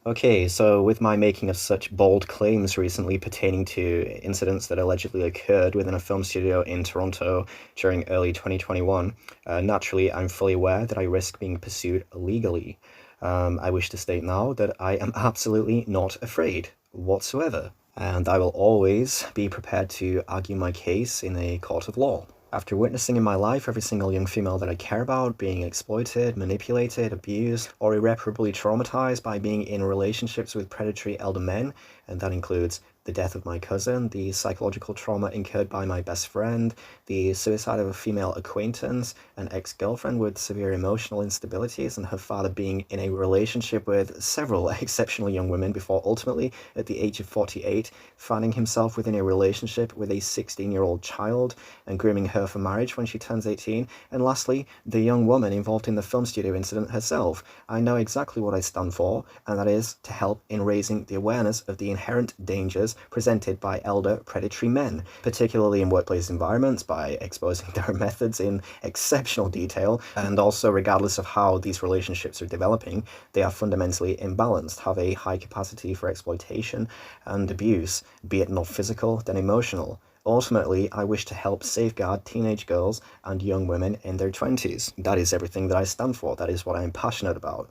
Okay, so with my making of such bold claims recently pertaining to incidents that allegedly occurred within a film studio in Toronto during early 2021, naturally I'm fully aware that I risk being pursued legally. I wish to state now that I am absolutely not afraid whatsoever, and I will always be prepared to argue my case in a court of law. After witnessing in my life every single young female that I care about being exploited, manipulated, abused, or irreparably traumatized by being in relationships with predatory elder men, and that includes the death of my cousin, the psychological trauma incurred by my best friend, the suicide of a female acquaintance, an ex-girlfriend with severe emotional instabilities, and her father being in a relationship with several exceptionally young women before ultimately, at the age of 48, finding himself within a relationship with a 16-year-old child and grooming her for marriage when she turns 18, and lastly, the young woman involved in the film studio incident herself. I know exactly what I stand for, and that is to help in raising the awareness of the inherent dangers presented by elder predatory men, particularly in workplace environments, by exposing their methods in exceptional detail, and also regardless of how these relationships are developing, they are fundamentally imbalanced, have a high capacity for exploitation and abuse, be it not physical, then emotional. Ultimately, I wish to help safeguard teenage girls and young women in their 20s. That is everything that I stand for. That is what I'm passionate about.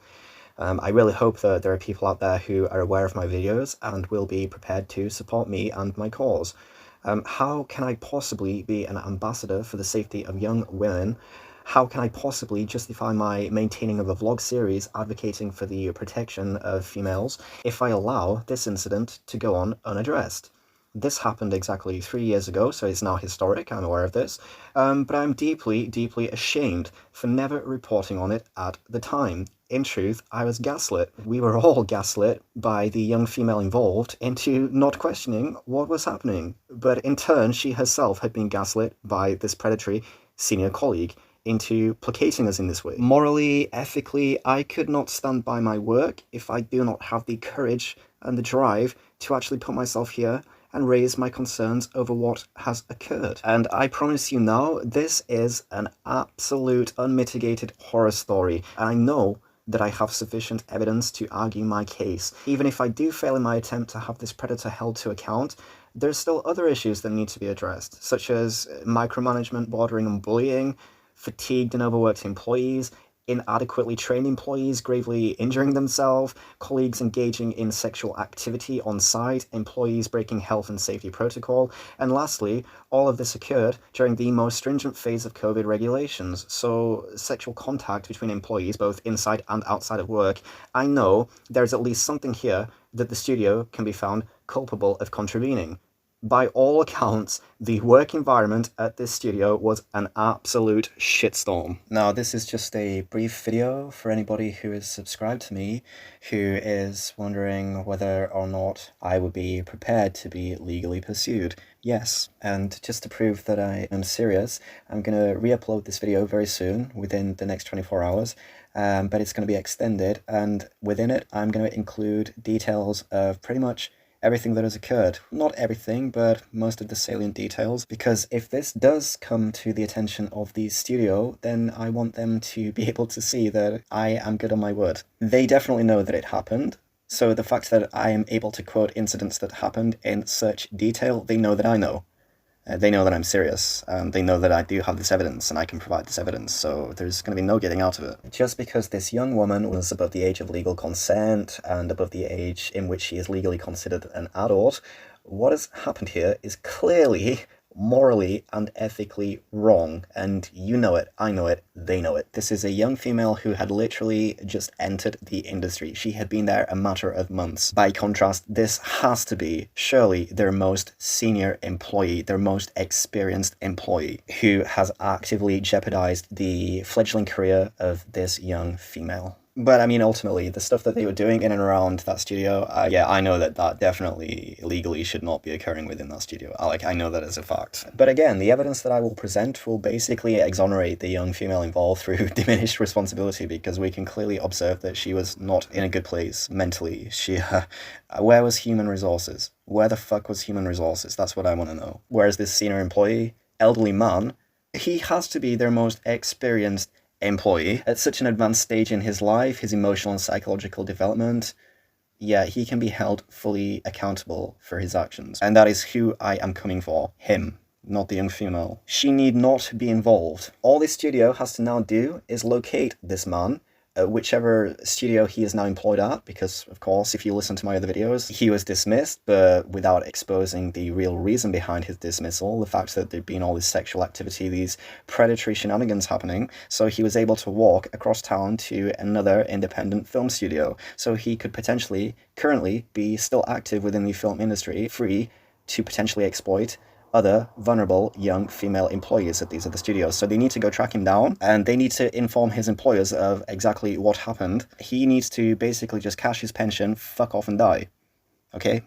I really hope that there are people out there who are aware of my videos and will be prepared to support me and my cause. How can I possibly be an ambassador for the safety of young women? How can I possibly justify my maintaining of a vlog series advocating for the protection of females if I allow this incident to go on unaddressed? This happened exactly 3 years ago, so it's now historic, I'm aware of this, but I'm deeply, deeply ashamed for never reporting on it at the time. In truth, I was gaslit. We were all gaslit by the young female involved into not questioning what was happening. But in turn, she herself had been gaslit by this predatory senior colleague into placating us in this way. Morally, ethically, I could not stand by my work if I do not have the courage and the drive to actually put myself here and raise my concerns over what has occurred. And I promise you now, this is an absolute unmitigated horror story. And I know that I have sufficient evidence to argue my case. Even if I do fail in my attempt to have this predator held to account, there's still other issues that need to be addressed, such as micromanagement bordering on bullying, fatigued and overworked employees, inadequately trained employees gravely injuring themselves, colleagues engaging in sexual activity on site, employees breaking health and safety protocol, and lastly, all of this occurred during the most stringent phase of COVID regulations, so sexual contact between employees both inside and outside of work. I know there's at least something here that the studio can be found culpable of contravening. By all accounts, the work environment at this studio was an absolute shitstorm. Now, this is just a brief video for anybody who is subscribed to me, who is wondering whether or not I would be prepared to be legally pursued. Yes, and just to prove that I am serious, I'm going to re-upload this video very soon, within the next 24 hours, but it's going to be extended, and within it, I'm going to include details of pretty much everything that has occurred. Not everything, but most of the salient details, because if this does come to the attention of the studio, then I want them to be able to see that I am good on my word. They definitely know that it happened, so the fact that I am able to quote incidents that happened in such detail, they know that I know. They know that I'm serious, and they know that I do have this evidence, and I can provide this evidence, so there's going to be no getting out of it. Just because this young woman was above the age of legal consent, and above the age in which she is legally considered an adult, what has happened here is clearly morally and ethically wrong, and you know it, I know it, they know it. This is a young female who had literally just entered the industry. She had been there a matter of months. By contrast, this has to be, surely, their most senior employee, their most experienced employee, who has actively jeopardized the fledgling career of this young female. But I mean, ultimately, the stuff that they were doing in and around that studio, yeah, I know that that definitely legally should not be occurring within that studio. I know that as a fact. But again, the evidence that I will present will basically exonerate the young female involved through diminished responsibility, because we can clearly observe that she was not in a good place mentally. Where was human resources? Where the fuck was human resources? That's what I want to know. Whereas this senior employee, elderly man, he has to be their most experienced employee at such an advanced stage in his life, his emotional and psychological development. yeah, he can be held fully accountable for his actions. And that is who I am coming for. Him. Not the young female. She need not be involved. All the studio has to now do is locate this man, whichever studio he is now employed at, because, of course, if you listen to my other videos, he was dismissed, but without exposing the real reason behind his dismissal, the fact that there'd been all this sexual activity, these predatory shenanigans happening, so he was able to walk across town to another independent film studio, so he could potentially, currently, be still active within the film industry, free to potentially exploit other vulnerable young female employees at these other studios. So they need to go track him down, and they need to inform his employers of exactly what happened. He needs to basically just cash his pension, fuck off and die. Okay?